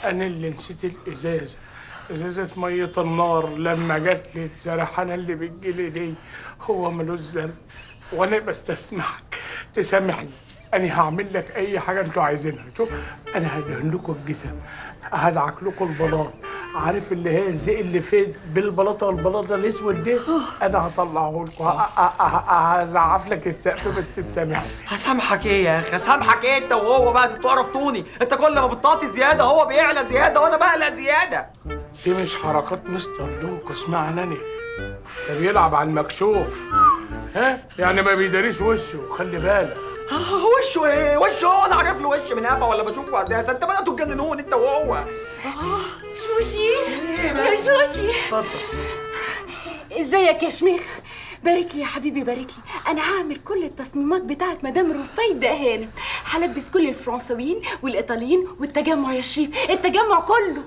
أنا اللي نسيت الإزازة، إزازة مية النار لما جات لي السرحانة اللي بتجيلي دي. هو ملوش ذنب وأنا بستسمحك تسامحني. أنا هعمل لك أي حاجة أنتوا عايزينها. شوف، أنا هدهن لكم الجسم، هدعك لكم البلاط، عارف اللي هي الزق اللي فين بالبلاطه والبلاطه الاسود ده، انا هطلعه لكم، هزعف لك السقف بس تسامحني. هسامحك ايه يا اخي؟ هسامحك ايه؟ انت وهو بقى تبقوا عرفتوني. انت كل ما بتطاطي زياده هو بيعلى زياده وانا بقلق زياده. دي مش حركات مستر لوك، اسمعني انا، ده بيلعب على المكشوف، ها يعني ما بيداريش وشه، خلي بالك. وشه ايه؟ وشه هو انا عارف له وش من قفا ولا بشوفه اساسا؟ انت بدأتوا تجننون انت وهو. شوشي يا شوشي، اتفضل. ازيك يا شميخ؟ بارك لي يا حبيبي، بارك لي. انا هعمل كل التصميمات بتاعت مدام رفايدة هانم، هلبس كل الفرنسويين والايطاليين والتجمع يا شريف، التجمع كله.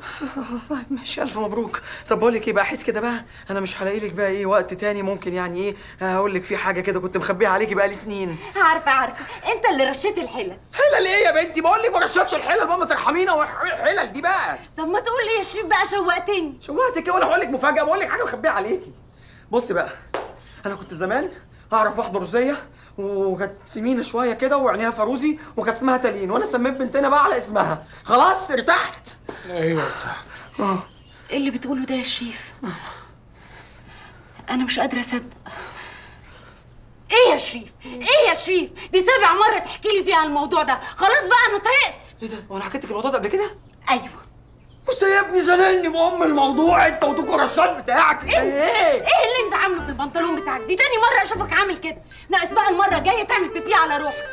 طيب ماشي، الف مبروك. طب بقول لك ايه بقى، احس كده بقى انا مش هلاقي لك بقى ايه وقت تاني، ممكن يعني ايه هقول لك في حاجه كده كنت مخبيها عليكي بقى لي سنين. عارفه انت اللي رشيت الحلل. حلل ايه يا بنتي؟ بقول لك ما رشتش الحلل، ماما ترحمينا والحلل دي بقى. طب ما تقول لي يا شريف بقى، شوقتني. شوقتك ايه؟ ولا هقول لك مفاجاه، بقول لك حاجه مخبيها عليكي. بصي بقى، انا كنت زمان اعرف واحده روسيه وكانت سمينه شويه كده وعينيها فروزي وكانت اسمها تالين، وانا سميت بنتنا بقى على اسمها. خلاص ارتحت. ايوه ارتحت. ايه اللي بتقوله ده يا شريف؟ انا مش قادره اصدق. ايه يا شريف؟ ايه يا شريف؟ دي سابع مره تحكي لي فيها الموضوع ده، خلاص بقى انا طهقت. ايه ده؟ وانا حكيت لك الموضوع ده قبل كده؟ ايوه. بص يا ابني، زنقني بام الموضوع انت ودوك الرشاد بتاعك. ايه اللي انت عامله في البنطلون بتاعك؟ دي تاني مره اشوفك عامل كده، ناقص بقى المره الجايه تعمل بيبي على روحك.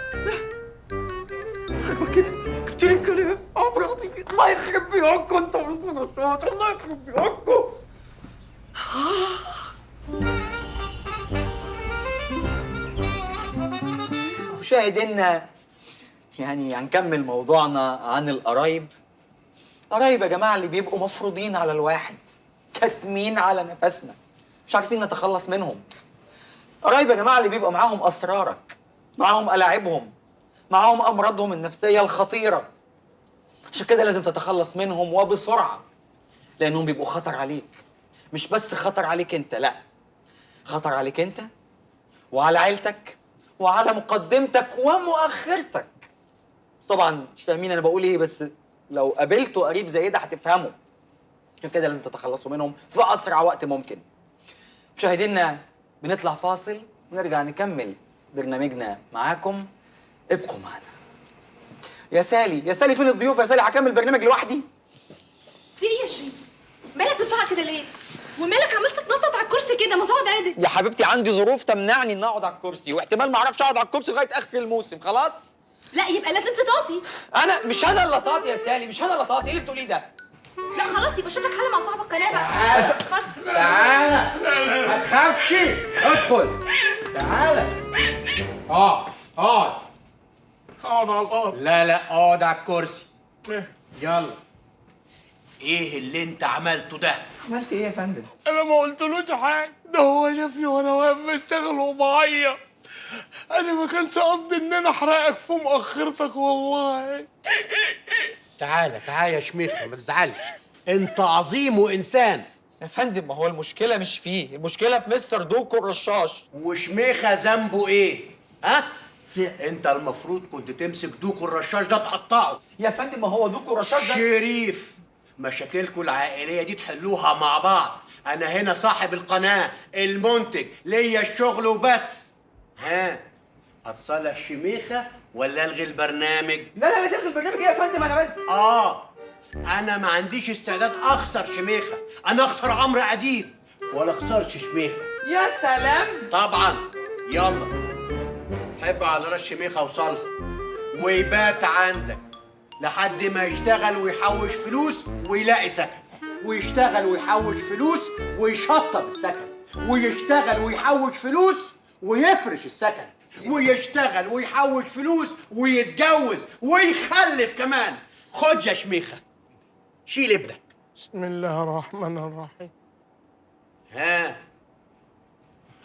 عاجبك كده؟ جبت لي كلام امراضي. الله يخرب بيوتكم انت والرشاد، الله يخرب بيوتكم. مشاهدينا، يعني هنكمل موضوعنا عن القرايب. قرايب يا جماعه اللي بيبقوا مفروضين على الواحد، كاتمين على نفسنا، مش عارفين نتخلص منهم. قرايب يا جماعه اللي بيبقى معاهم اسرارك، معاهم ألاعبهم، معاهم امراضهم النفسيه الخطيره. عشان كده لازم تتخلص منهم وبسرعه، لانهم بيبقوا خطر عليك. مش بس خطر عليك انت، لا، خطر عليك انت وعلى عيلتك وعلى مقدمتك ومؤخرتك. طبعا مش فاهمين انا بقول ايه، بس لو قابلتوا قريب زي ده هتفهموا. عشان كده لازم تتخلصوا منهم في اسرع وقت ممكن. مشاهدينا، بنطلع فاصل ونرجع نكمل برنامجنا معاكم. ابقوا معنا. يا سالي، يا سالي فين الضيوف؟ يا سالي هكمل برنامج لوحدي. في ايه يا شريف؟ مالك بتزعق كده ليه؟ ومالك عمال تتنطط على الكرسي كده؟ ما تقعد عادل. يا حبيبتي عندي ظروف تمنعني ان اقعد على الكرسي، واحتمال ما اعرفش اقعد على الكرسي لغايه اخر الموسم. خلاص؟ لا يبقى لازم تطاطي. انا مش انا اللي طاطي يا سالي، مش انا اللي طاطي. ايه اللي بتقوليه ده؟ لا خلاص، يبقى شوف لك حل مع صاحب القناه بقى. اتفضل. تعالى، ما تخافش، ادخل. تعالى. اقعد. اقعد على الارض. لا اقعد على الكرسي. إيه؟ يلا. ايه اللي انت عملته ده؟ عملت ايه يا فندم؟ انا ما قلتلوش حاجه، ده هو شافني وانا واقف بشتغل وبعيط. انا ما كانش قصدي ان انا احرقك في مؤخرتك والله. تعالى يا شميخة، ما تزعلش، انت عظيم وانسان. يا فندم، ما هو المشكله مش فيه، المشكله في مستر دوكو الرشاش. وشميخة ذنبه ايه؟ ها؟ انت المفروض كنت تمسك دوكو الرشاش ده تقطعه. يا فندم، ما هو دوكو الرشاش ده شريف، مشاكلكم العائلية دي تحلوها مع بعض. أنا هنا صاحب القناة، المنتج، ليا الشغل وبس. ها؟ هتصالح شميخة ولا ألغي البرنامج؟ لا تلغي البرنامج. ايه يا فندم؟ انا بس أنا ما عنديش استعداد أخسر شميخة، أنا أخسر عمرو أديب ولا أخسرش شميخة. يا سلام. طبعًا. يلا حب على راس شميخة وصالح ويبات عندك لحد ما يشتغل ويحوش فلوس ويلاقي سكن، ويشتغل ويحوش فلوس ويشطب السكن، ويشتغل ويحوش فلوس ويفرش السكن، ويشتغل ويحوش فلوس ويتجوز ويخلف كمان. خد يا شميخة، شيل ابنك. بسم الله الرحمن الرحيم. ها؟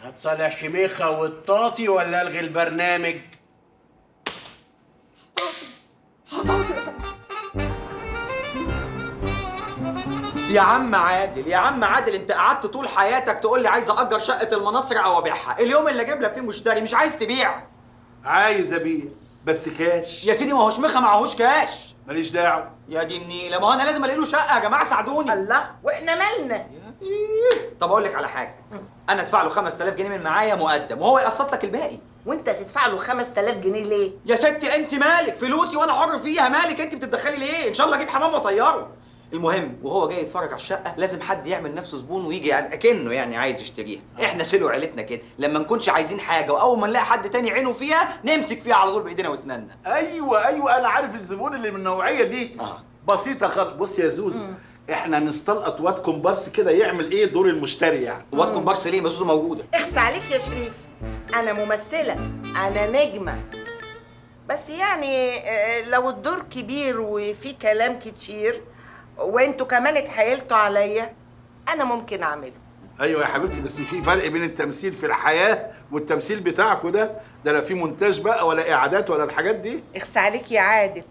هتصالح شميخة والطاطي ولا ألغي البرنامج؟ هطاطي يا فندم. يا عم عادل، يا عم عادل، انت قعدت طول حياتك تقول لي عايز اجر شقه المناصر او ابيعها، اليوم اللي اجيب لك فيه مشتري مش عايز تبيع. عايز ابيع بس كاش. يا سيدي ما هو شميخه معهوش كاش. ماليش دعوه. يا دي النيله، ما هو انا لازم الاقي له شقه يا جماعه ساعدوني. الله، واحنا مالنا؟ طب اقول لك على حاجه، انا ادفع له 5000 جنيه من معايا مقدم وهو يقسط لك الباقي. وانت تدفع له 5000 جنيه ليه؟ يا ستي انت مالك، فلوسي وانا حر فيها، مالك انت بتتدخلي ليه؟ ان شاء الله اجيب حمام واطيره. المهم وهو جاي يتفرج على الشقه لازم حد يعمل نفسه زبون ويجي يعني اكنه يعني عايز يشتريها. احنا سلو عيلتنا كده، لما نكونش عايزين حاجه واول ما نلاقي حد تاني عينه فيها نمسك فيها على طول بايدينا واسناننا. ايوه انا عارف الزبون اللي من النوعيه دي. بسيطه خالص. بص يا زوزو، احنا نستلقط واد كومبارس كده يعمل ايه دور المشتري يعني. واد كومبارس ليه؟ ما زوزو موجوده. اخس عليك يا شريف، انا ممثله، انا نجمه، بس يعني لو الدور كبير وفي كلام كتير وانتوا كمان اتحايلتوا عليا انا ممكن اعمله. ايوه يا حبيبتي، بس في فرق بين التمثيل في الحياه والتمثيل بتاعكوا ده لا في مونتاج بقى ولا اعادات ولا الحاجات دي. اخس عليك يا عادل،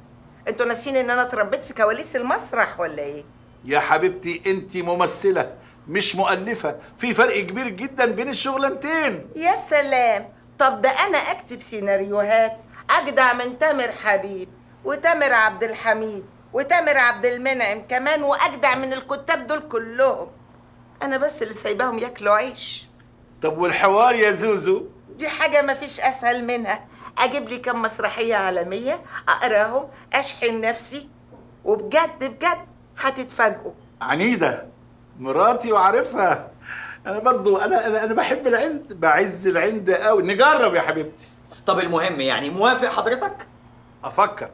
انتوا ناسين ان انا اتربيت في كواليس المسرح ولا ايه؟ يا حبيبتي انت ممثله مش مؤلفه، في فرق كبير جدا بين الشغلانتين. يا سلام، طب ده انا اكتب سيناريوهات اجدع من تامر حبيب وتامر عبد الحميد وتامر عبد المنعم كمان، واجدع من الكتاب دول كلهم. انا بس اللي سايباهم ياكلوا عيش. طب والحوار يا زوزو؟ دي حاجه مفيش اسهل منها، اجيب لي كام مسرحيه عالميه اقراهم اشحن نفسي، وبجد بجد هتتفاجئوا. عنيده مراتي وعارفها. انا برضو انا بحب العند، بعز العند قوي. نجرب يا حبيبتي. طب المهم يعني موافق حضرتك؟ افكر.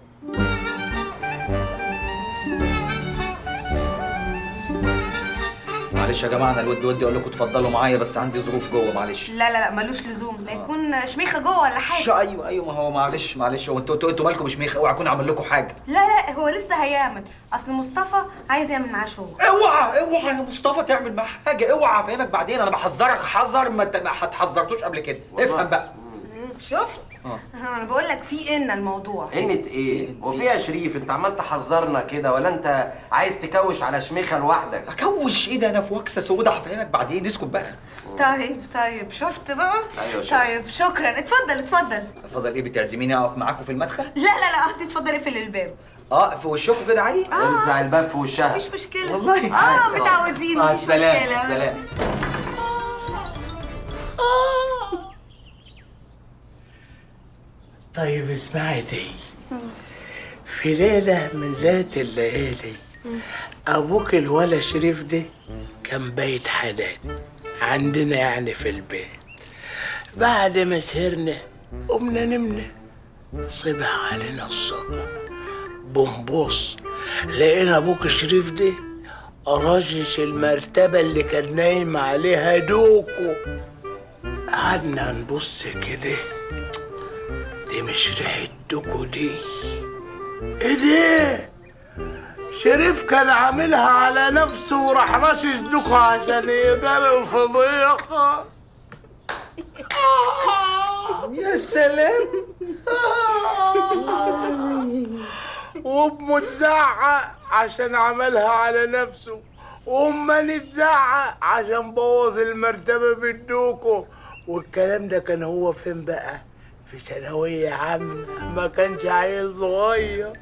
معلش يا جماعه، انا ودي اقول لكم اتفضلوا معايا بس عندي ظروف جوه، معلش. لا ملوش لزوم، لا يكون شميخه جوه ولا حاجه. ايوه ما هو معلش هو انتوا مالكم شميخه؟ اوعى اكون عامل لكم حاجه. لا هو لسه هيعمل، اصل مصطفى عايز يعمل معاه شغل. اوعى يا مصطفى تعمل معاه حاجه، اوعى افهمك بعدين، انا بحذرك حذر ما اتحذرتوش قبل كده. افهم بقى. شفت؟ انا بقول لك في الموضوع. قلة ايه؟ هو في يا شريف انت عمال تحذرنا كده ولا انت عايز تكوش على شميخه لوحدك؟ اكوش ايه ده؟ انا في وكسه سودا، هفهمك بعدين، اسكت بقى. طيب شفت بقى؟ ايوه شفت. طيب شكرا، اتفضل ايه بتعزميني اقف معاكم في المدخل؟ لا قصدي اتفضل اقفل الباب. في وشكم كده عادي؟ ارزع الباب في وشها. مفيش مشكله والله متعودين، مفيش مشكله. سلام. طيب اسمعي دي، في ليلة من ذات الليالي أبوك الولا شريف ده كان بيت حلال عندنا يعني في البيت. بعد ما سهرنا قمنا نمنا، صبح علينا الصبح بنبص لقينا أبوك شريف ده رجش المرتبة اللي كان نايم عليها دوكو. قعدنا نبص كده، دي مش ريحة دوكو دي، ايه ده؟ شريف كان عاملها على نفسه وراح رشش دوكو عشان يقدر الفضيحة. يا سلام. ومتزعق عشان عملها على نفسه، وأما نتزعق عشان بوظ المرتبة بالدوكو. والكلام ده كان هو فين بقى؟ في ثانوية عامة، ما كانش عيل صغير.